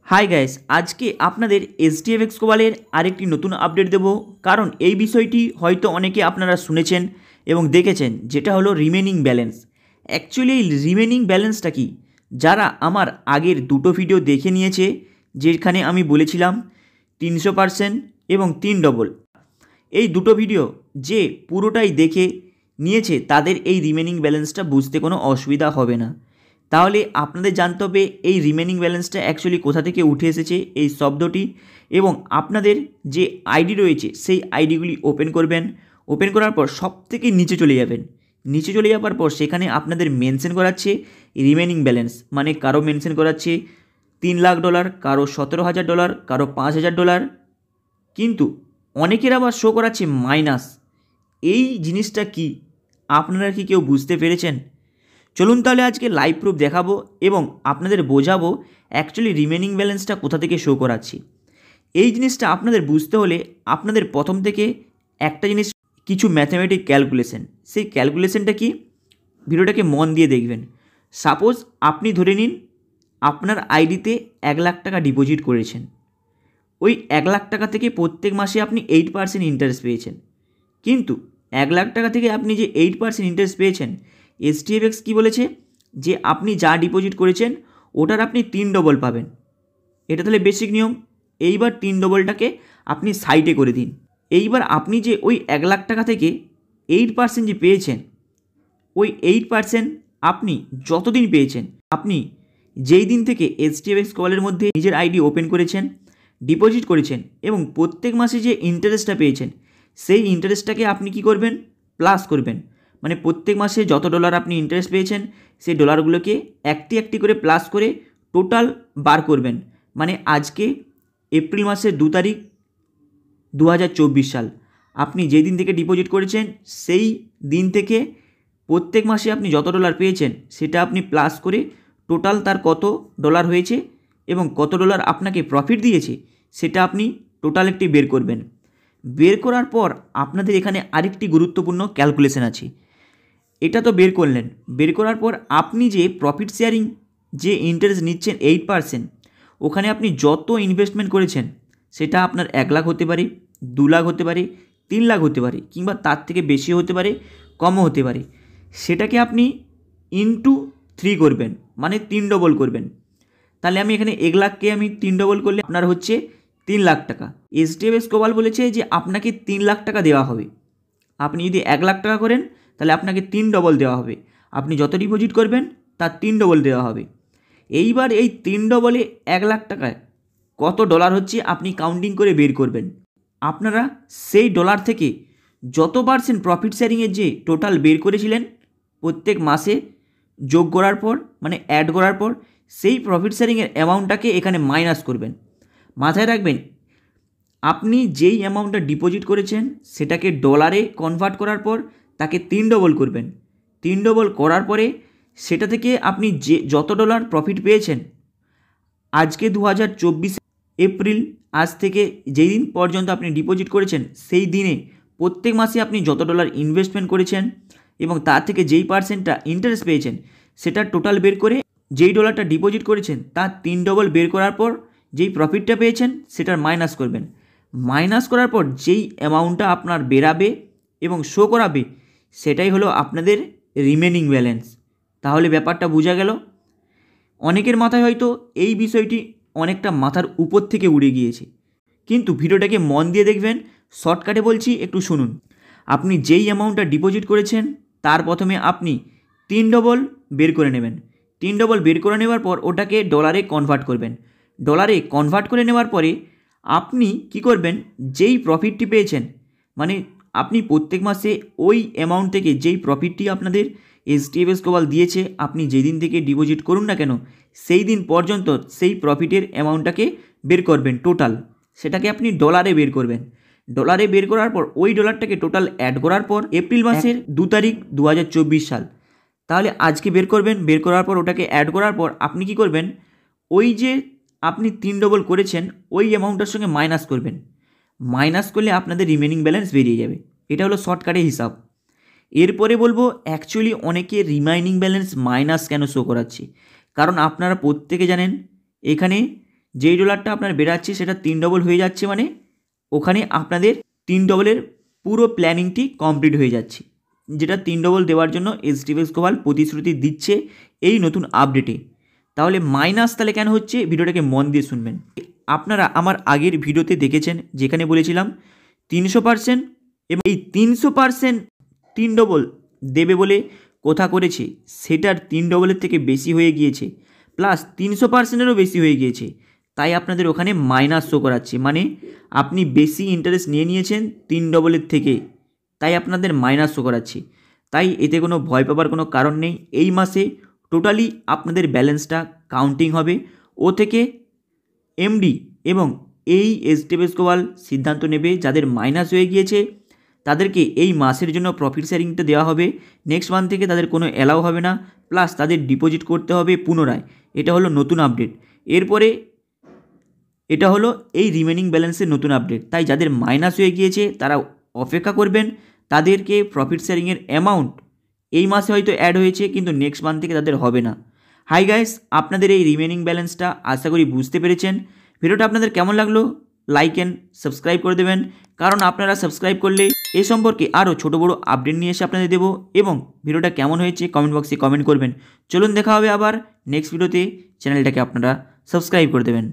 Hi guys, আজকে আপনাদের SDFX কোবালের আরেকটি নতুন আপডেট দেব। কারণ এই বিষয়টি হয়তো অনেকে আপনারা শুনেছেন এবং দেখেছেন, যেটা হলো রিমেনিং ব্যালেন্স। অ্যাকচুয়ালি এই রিমেনিং ব্যালেন্সটা কি? যারা আমার আগের দুটো ভিডিও দেখে নিয়েছে, যেখানে আমি বলেছিলাম 300% এবং 3 ডবল, এই দুটো ভিডিও যে পুরোটাই দেখে নিয়েছে তাদের এই রিমেনিং ব্যালেন্সটা বুঝতে কোনো অসুবিধা হবে না। তাহলে আপনাদের জানতে হবে এই রিমেনিং ব্যালেন্সটা অ্যাকচুয়ালি কোথা থেকে উঠে এসেছে এই শব্দটি, এবং আপনাদের যে আইডি রয়েছে সেই আইডিগুলি ওপেন করবেন। ওপেন করার পর সব থেকে নিচে চলে যাবেন। নিচে চলে যাওয়ার পর সেখানে আপনাদের মেনশন করাচ্ছে রিমেনিং ব্যালেন্স, মানে কারো মেনশন করাচ্ছে $3,00,000, কারো $17,000, কারো $5,000, কিন্তু অনেকের আবার শো করাচ্ছে মাইনাস। এই জিনিসটা কি আপনারা কি কেউ বুঝতে পেরেছেন? চলুন তাহলে আজকে লাইভ প্রুফ দেখাবো এবং আপনাদের বোঝাবো অ্যাকচুয়ালি রিমেনিং ব্যালেন্সটা কোথা থেকে শো করাচ্ছি। এই জিনিসটা আপনাদের বুঝতে হলে আপনাদের প্রথম থেকে একটা জিনিস, কিছু ম্যাথমেটিক ক্যালকুলেশন, সেই ক্যালকুলেশনটা কি ভিডিওটাকে মন দিয়ে দেখবেন। সাপোজ আপনি ধরে নিন আপনার আইডিতে 1,00,000 টাকা ডিপোজিট করেছেন। ওই 1,00,000 টাকা থেকে প্রত্যেক মাসে আপনি 8% ইন্টারেস্ট পেয়েছেন। কিন্তু 1,00,000 টাকা থেকে আপনি যে 8% ইন্টারেস্ট পেয়েছেন, এসডিএফএক্স কী বলেছে যে আপনি যা ডিপোজিট করেছেন ওটার আপনি 3 ডবল পাবেন। এটা তাহলে বেসিক নিয়ম। এইবার 3 ডবলটাকে আপনি সাইডে করে দিন। এইবার আপনি যে ওই 1,00,000 টাকা থেকে 8% যে পেয়েছেন, ওই 8% আপনি যতদিন পেয়েছেন, আপনি যেই দিন থেকে এসডিএফএক্স কলের মধ্যে নিজের আইডি ওপেন করেছেন, ডিপোজিট করেছেন এবং প্রত্যেক মাসে যে ইন্টারেস্টটা পেয়েছেন, সেই ইন্টারেস্টটাকে আপনি কি করবেন, প্লাস করবেন। মানে প্রত্যেক মাসে যত ডলার আপনি ইন্টারেস্ট পেয়েছেন সেই ডলারগুলোকে একটি একটি করে প্লাস করে টোটাল বার করবেন। মানে আজকে এপ্রিল মাসের 2 তারিখ 2024 সাল, আপনি যেই দিন থেকে ডিপোজিট করেছেন সেই দিন থেকে প্রত্যেক মাসে আপনি যত ডলার পেয়েছেন সেটা আপনি প্লাস করে টোটাল তার কত ডলার হয়েছে এবং কত ডলার আপনাকে প্রফিট দিয়েছে সেটা আপনি টোটাল একটি বের করবেন। বের করার পর আপনাদের এখানে আরেকটি গুরুত্বপূর্ণ ক্যালকুলেশন আছে। এটা তো বের করলেন, বের করার পর আপনি যে প্রফিট শেয়ারিং যে ইন্টারেস্ট নিচ্ছেন 8%, ওখানে আপনি যত ইনভেস্টমেন্ট করেছেন সেটা আপনার 1,00,000 হতে পারে, 2,00,000 হতে পারে, 3,00,000 হতে পারে, কিংবা তার থেকে বেশি হতে পারে, কমও হতে পারে। সেটাকে আপনি ইনটু 3 করবেন, মানে 3 ডবল করবেন। তাহলে আমি এখানে 1,00,000কে আমি 3 ডবল করলে আপনার হচ্ছে 3,00,000 টাকা। এসডিএফএক্স কোবাল বলেছে যে আপনাকে 3,00,000 টাকা দেওয়া হবে। আপনি যদি 1,00,000 টাকা করেন তাহলে আপনাকে 3 ডবল দেওয়া হবে। আপনি যত ডিপোজিট করবেন তার 3 ডবল দেওয়া হবে। এইবার এই 3 ডবলে 1,00,000 টাকায় কত ডলার হচ্ছে আপনি কাউন্টিং করে বের করবেন। আপনারা সেই ডলার থেকে যত পার্সেন্ট প্রফিট শেয়ারিংয়ের যে টোটাল বের করেছিলেন প্রত্যেক মাসে যোগ করার পর, মানে অ্যাড করার পর, সেই প্রফিট শেয়ারিংয়ের অ্যামাউন্টটাকে এখানে মাইনাস করবেন। মাথায় রাখবেন, আপনি যেই অ্যামাউন্টটা ডিপোজিট করেছেন সেটাকে ডলারে কনভার্ট করার পর তাকে 3 ডবল করবেন। 3 ডবল করার পরে সেটা থেকে আপনি যে যত ডলার প্রফিট পেয়েছেন, আজকে 2024 এপ্রিল, আজ থেকে যেই দিন পর্যন্ত আপনি ডিপোজিট করেছেন সেই দিনে প্রত্যেক মাসে আপনি যত ডলার ইনভেস্টমেন্ট করেছেন এবং তার থেকে যেই পার্সেন্টটা ইন্টারেস্ট পেয়েছেন সেটা টোটাল বের করে যেই ডলারটা ডিপোজিট করেছেন তার 3 ডবল বের করার পর যেই প্রফিটটা পেয়েছেন সেটার মাইনাস করবেন। মাইনাস করার পর যেই অ্যামাউন্টটা আপনার বেরাবে এবং শো করাবে সেটাই হলো আপনাদের রিমেনিং ব্যালেন্স। তাহলে ব্যাপারটা বোঝা গেল। অনেকের মাথায় হয়তো এই বিষয়টি অনেকটা মাথার উপর থেকে উড়ে গিয়েছে, কিন্তু ভিডিওটাকে মন দিয়ে দেখবেন। শর্টকাটে বলছি, একটু শুনুন। আপনি যেই অ্যামাউন্টটা ডিপোজিট করেছেন তার প্রথমে আপনি 3 ডবল বের করে নেবেন। 3 ডবল বের করে নেওয়ার পর ওটাকে ডলারে কনভার্ট করবেন। ডলারে কনভার্ট করে নেওয়ার পরে আপনি কি করবেন, যেই প্রফিটটি পেয়েছেন, মানে আপনি প্রত্যেক মাসে ওই অ্যামাউন্ট থেকে যেই প্রফিটটি আপনাদের এসডিএফএক্স কোবাল দিয়েছে, আপনি যেদিন থেকে ডিপোজিট করুন না কেন সেই দিন পর্যন্ত সেই প্রফিটের অ্যামাউন্টটাকে বের করবেন টোটাল। সেটাকে আপনি ডলারে বের করবেন। ডলারে বের করার পর ওই ডলারটাকে টোটাল অ্যাড করার পর এপ্রিল মাসের 2 তারিখ 2024 সাল, তাহলে আজকে বের করবেন। বের করার পর ওটাকে অ্যাড করার পর আপনি কি করবেন, ওই যে আপনি 3 ডবল করেছেন ওই অ্যামাউন্টের সঙ্গে মাইনাস করবেন। মাইনাস করলে আপনাদের রিমেনিং ব্যালেন্স বেরিয়ে যাবে। এটা হলো শর্টকাটে হিসাব। এরপরে বলবো অ্যাকচুয়ালি অনেকে রিমাইনিং ব্যালেন্স মাইনাস কেন শো করাচ্ছে, কারণ আপনারা প্রত্যেকে জানেন এখানে যেই ডলারটা আপনার বেরাচ্ছে সেটা 3 ডবল হয়ে যাচ্ছে, মানে ওখানে আপনাদের 3 ডবলের পুরো প্ল্যানিংটি কমপ্লিট হয়ে যাচ্ছে, যেটা 3 ডবল দেওয়ার জন্য এইচডিএফএক্স গ্লোবাল প্রতিশ্রুতি দিচ্ছে এই নতুন আপডেটে। তাহলে মাইনাস তাহলে কেন হচ্ছে, ভিডিওটাকে মন দিয়ে শুনবেন। আপনারা আমার আগের ভিডিওতে দেখেছেন যেখানে বলেছিলাম 300% এবং এই 300% 3 ডবল দেবে বলে কথা করেছে, সেটার 3 ডবলের থেকে বেশি হয়ে গিয়েছে, প্লাস 300%-এরও বেশি হয়ে গিয়েছে, তাই আপনাদের ওখানে মাইনাস শো করাচ্ছে, মানে আপনি বেশি ইন্টারেস্ট নিয়ে নিয়েছেন 3 ডবলের থেকে, তাই আপনাদের মাইনাস শো করাচ্ছে। তাই এতে কোনো ভয় পাবার কোনো কারণ নেই। এই মাসে টোটালি আপনাদের ব্যালেন্সটা কাউন্টিং হবে, ও থেকে এমডি এবং এই এইচডিএফএক্স গ্লোবাল সিদ্ধান্ত নেবে যাদের মাইনাস হয়ে গিয়েছে তাদেরকে এই মাসের জন্য প্রফিট শেয়ারিংটা দেওয়া হবে, নেক্সট মান্থ থেকে তাদের কোনো অ্যালাউ হবে না, প্লাস তাদের ডিপোজিট করতে হবে পুনরায়। এটা হলো নতুন আপডেট। এরপরে এটা হলো এই রিমেনিং ব্যালেন্সের নতুন আপডেট। তাই যাদের মাইনাস হয়ে গিয়েছে তারা অপেক্ষা করবেন, তাদেরকে প্রফিট শেয়ারিংয়ের অ্যামাউন্ট এই মাসে হয়তো অ্যাড হয়েছে কিন্তু নেক্সট মান্থ থেকে তাদের হবে না। হাই গাইস, আপনাদের এই রিমেনিং ব্যালেন্সটা আশা করি বুঝতে পেরেছেন। ভিডিওটা আপনাদের কেমন লাগলো লাইক অ্যান্ড সাবস্ক্রাইব করে দেবেন, কারণ আপনারা সাবস্ক্রাইব করলে এ সম্পর্কে আরও ছোটো বড়ো আপডেট নিয়ে এসে আপনাদের দেবো। এবং ভিডিওটা কেমন হয়েছে কমেন্ট বক্সে কমেন্ট করবেন। চলুন দেখা হবে আবার নেক্সট ভিডিওতে, চ্যানেলটাকে আপনারা সাবস্ক্রাইব করে দেবেন।